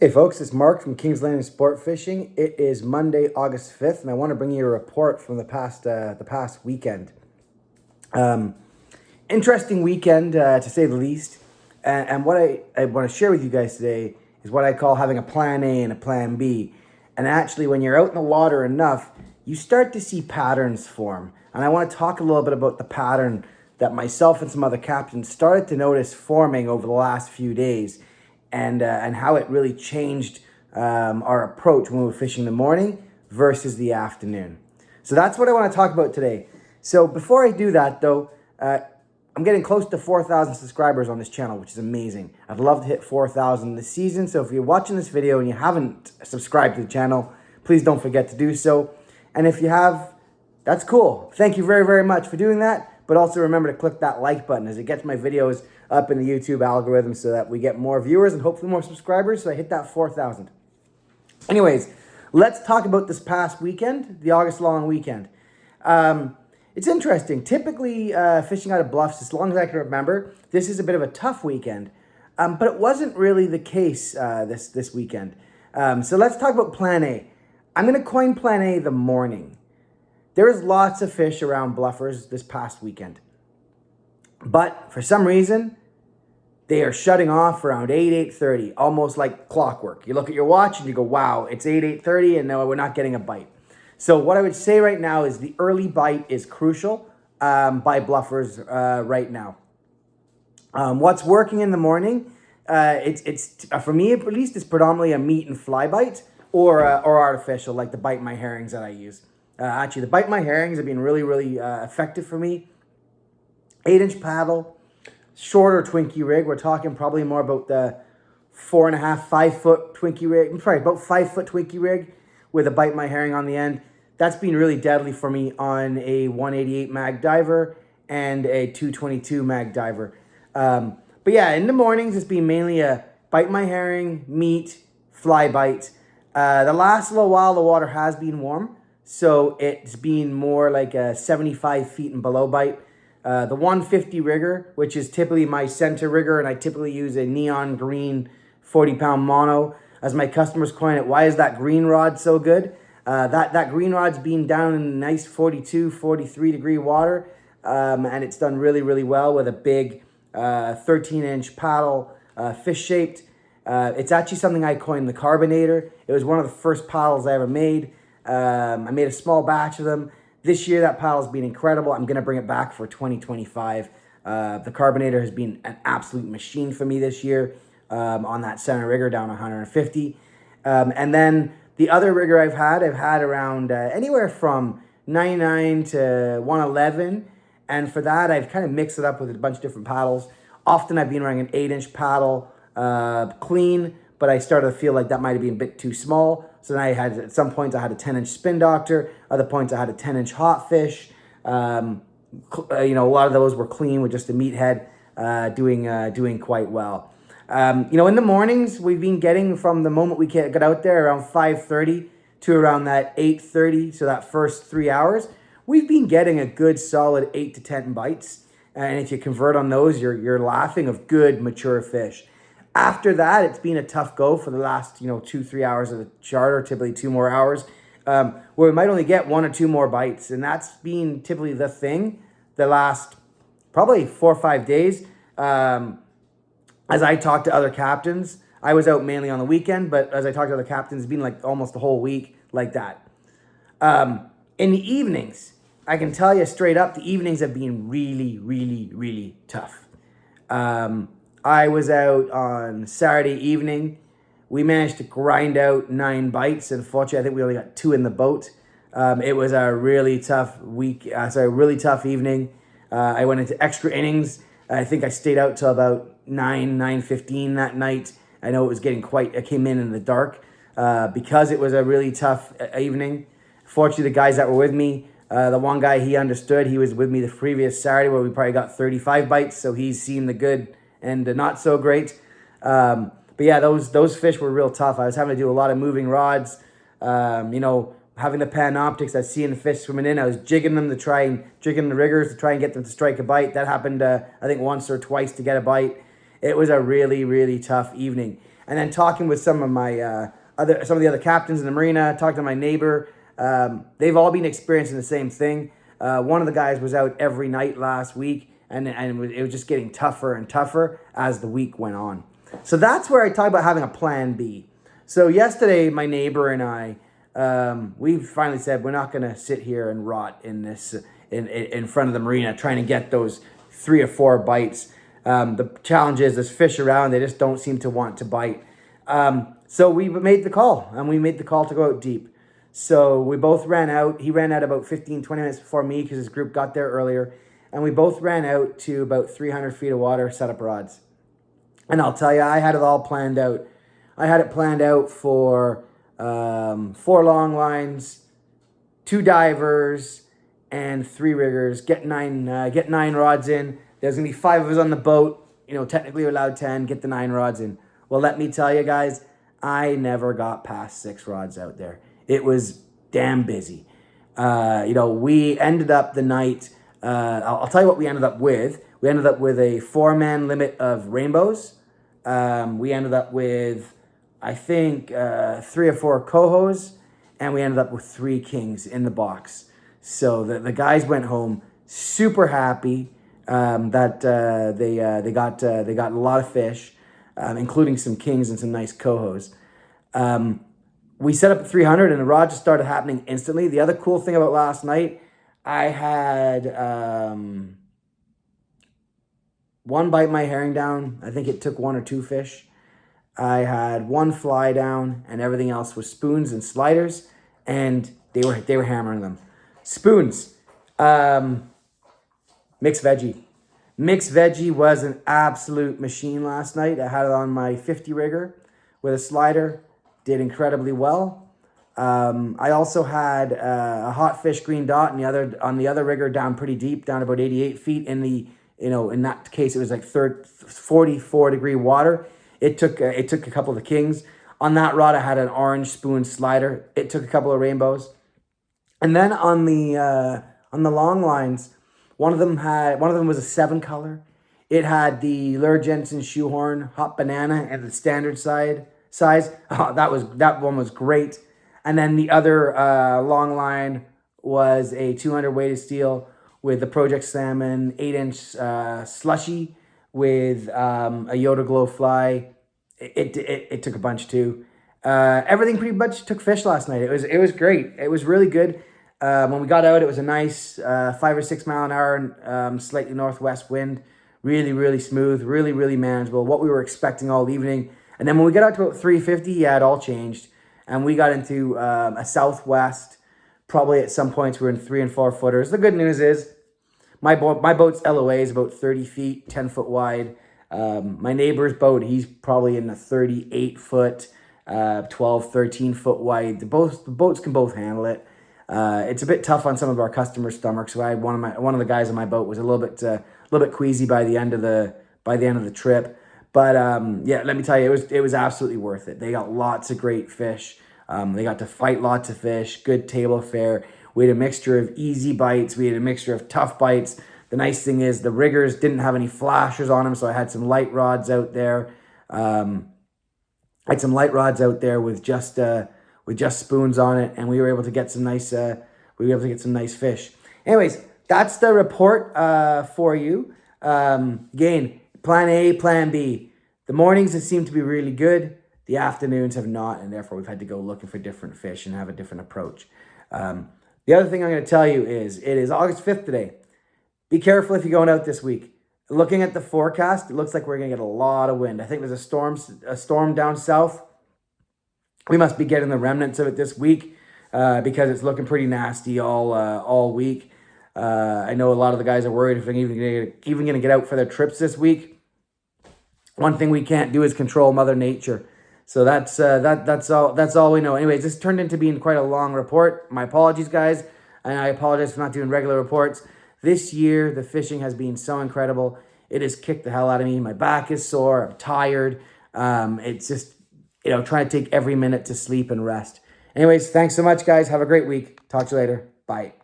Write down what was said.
Hey folks, it's Mark from Kings Landing Sport Fishing. It is Monday, August 5th, and I want to bring you a report from the past weekend. Um, Interesting weekend, to say the least. And what I want to share with you guys today is what I call having a plan A and a plan B. And actually, when you're out in the water enough, you start to see patterns form. And I want to talk a little bit about the pattern that myself and some other captains started to notice forming over the last few days, and how it really changed our approach when we were fishing in the morning versus the afternoon. So that's what I want to talk about today. So before I do that, though, I'm getting close to 4,000 subscribers on this channel, which is amazing. I'd love to hit 4,000 this season. So if you're watching this video and you haven't subscribed to the channel, please don't forget to do so. And if you have, that's cool. Thank you very, very much for doing that. But also remember to click that like button as it gets my videos up in the YouTube algorithm so that we get more viewers and hopefully more subscribers so I hit that 4,000. Anyways, let's talk about this past weekend, the August long weekend. It's interesting. Typically, fishing out of Bluffs, as long as I can remember, this is a bit of a tough weekend. But it wasn't really the case this weekend. So let's talk about Plan A. I'm going to coin Plan A the morning. There was lots of fish around Bluffers this past weekend. But for some reason, they are shutting off around 8:30, almost like clockwork. You look at your watch and you go, wow, it's 8:30 and no, we're not getting a bite. So what I would say right now is the early bite is crucial by Bluffers right now. What's working in the morning, it's for me at least, it's predominantly a meat and fly bite or artificial, like the Bite My Herrings that I use. Actually, the Bite My Herrings have been really, really effective for me. 8-inch paddle, shorter Twinkie rig. We're talking probably more about the 4.5, 5-foot Twinkie rig. Probably about 5-foot Twinkie rig with a Bite My Herring on the end. That's been really deadly for me on a 188 mag diver and a 222 mag diver. But yeah, in the mornings, it's been mainly a Bite My Herring, meat, fly bite. The last little while, the water has been warm, so it's been more like a 75 feet and below bite. The 150 rigger, which is typically my center rigger, and I typically use a neon green 40-pound mono. As my customers coin it, why is that green rod so good? That green rod's been down in nice 42, 43 degree water, and it's done really, really well with a big 13-inch paddle, fish-shaped. It's actually something I coined the Carbonator. It was one of the first paddles I ever made. I made a small batch of them. This year, that paddle's been incredible. I'm going to bring it back for 2025. The Carbonator has been an absolute machine for me this year on that center rigger down 150. And then the other rigger I've had around anywhere from 99 to 111. And for that, I've kind of mixed it up with a bunch of different paddles. Often I've been running an 8-inch paddle, clean, but I started to feel like that might have been a bit too small. So then at some points I had a 10-inch Spin Doctor. Other points I had a 10-inch Hot Fish. A lot of those were clean with just a meathead, doing quite well. In the mornings, we've been getting from the moment we got out there around 5:30 to around that 8:30, so that first 3 hours, we've been getting a good solid 8 to 10 bites. And if you convert on those, you're laughing of good mature fish. After that, it's been a tough go for the last 2-3 hours of the charter, typically 2 more hours, where we might only get 1 or 2 more bites, and that's been typically the thing the last probably 4 or 5 days. As I talked to other captains, I was out mainly on the weekend, but as I talked to other captains, it's been like almost the whole week like that. In the evenings, I can tell you straight up, the evenings have been really, really, really tough. I was out on Saturday evening. We managed to grind out 9 bites. Unfortunately, I think we only got 2 in the boat. It was a really tough really tough evening. I went into extra innings. I think I stayed out till about 9:15 that night. I know it was I came in the dark because it was a really tough evening. Fortunately, the guys that were with me, the one guy, he understood. He was with me the previous Saturday where we probably got 35 bites, so he's seen the good and the not so great. But yeah, those fish were real tough. I was having to do a lot of moving rods, having the Panoptics. I was seeing the fish swimming in. I was jigging the riggers to try and get them to strike a bite. That happened, I think, once or twice to get a bite. it was a really, really tough evening. And then talking with some of my some of the other captains in the marina, talking to my neighbor, they've all been experiencing the same thing. One of the guys was out every night last week, and it was just getting tougher and tougher as the week went on. So that's where I talk about having a plan B. So yesterday, my neighbor and I, we finally said we're not going to sit here and rot in this in front of the marina trying to get those 3 or 4 bites. The challenge is there's fish around; they just don't seem to want to bite. So we made the call, and we made the call to go out deep. So we both ran out. He ran out about 15, 20 minutes before me because his group got there earlier. And we both ran out to about 300 feet of water, set up rods. And I'll tell you, I had it all planned out. I had it planned out for 4 long lines, 2 divers, and 3 riggers. Get 9 rods in. There's going to be 5 of us on the boat. Technically we're allowed 10. Get the 9 rods in. Well, let me tell you guys, I never got past 6 rods out there. It was damn busy. We ended up the night, I'll tell you what we ended up with. We ended up with a 4-man limit of rainbows. We ended up with, I think, 3 or 4 cohos, and we ended up with 3 kings in the box. So the guys went home super happy that they got a lot of fish, including some kings and some nice cohos. We set up at 300 and the rod just started happening instantly. The other cool thing about last night, I had 1 bite my herring down. I think it took 1 or 2 fish. I had 1 fly down, and everything else was spoons and sliders, and they were hammering them. Spoons, mixed veggie. Mixed veggie was an absolute machine last night. I had it on my 50 rigger with a slider. Did incredibly well. I also had a hot fish green dot on the other rigger down pretty deep, down about 88 feet. In that case, it was like 44 degree water. It took a couple of the kings. On that rod, I had an orange spoon slider. It took a couple of rainbows. And then on the long lines, one of them was a 7 color. It had the Lure Jensen shoehorn hot banana and the standard size. Oh, that one was great. And then the other long line was a 200 weighted steel with the Project Salmon 8-inch slushy with a Yoda Glow fly. It took a bunch too. Everything pretty much took fish last night. It was great. It was really good. When we got out, it was a nice 5 or 6 mile an hour, slightly northwest wind. Really, really smooth. Really, really manageable. What we were expecting all evening. And then when we got out to about 350, yeah, it all changed. And we got into a southwest. Probably at some points we were in 3 and 4 footers. The good news is my boat's LOA is about 30 feet, 10 foot wide. My neighbor's boat, he's probably in the 38 foot, 12, 13 foot wide. The boats can both handle it. It's a bit tough on some of our customers' stomachs. So I had one of the guys on my boat was a little bit queasy by the end of the trip. But yeah, let me tell you, it was absolutely worth it. They got lots of great fish. They got to fight lots of fish. Good table fare. We had a mixture of easy bites. We had a mixture of tough bites. The nice thing is the riggers didn't have any flashers on them, so I had some light rods out there. With just spoons on it, and we were able to get some nice fish. Anyways, that's the report for you. Again, plan A, plan B. The mornings have seemed to be really good. The afternoons have not, and therefore we've had to go looking for different fish and have a different approach. The other thing I'm going to tell you is it is August 5th today. Be careful if you're going out this week. Looking at the forecast, it looks like we're going to get a lot of wind. I think there's a storm down south. We must be getting the remnants of it this week because it's looking pretty nasty all week. I know a lot of the guys are worried if they're even going to get out for their trips this week. One thing we can't do is control Mother Nature. So that's all we know. Anyways, this turned into being quite a long report. My apologies, guys, and I apologize for not doing regular reports. This year, the fishing has been so incredible. It has kicked the hell out of me. My back is sore. I'm tired. It's just, trying to take every minute to sleep and rest. Anyways, thanks so much, guys. Have a great week. Talk to you later. Bye.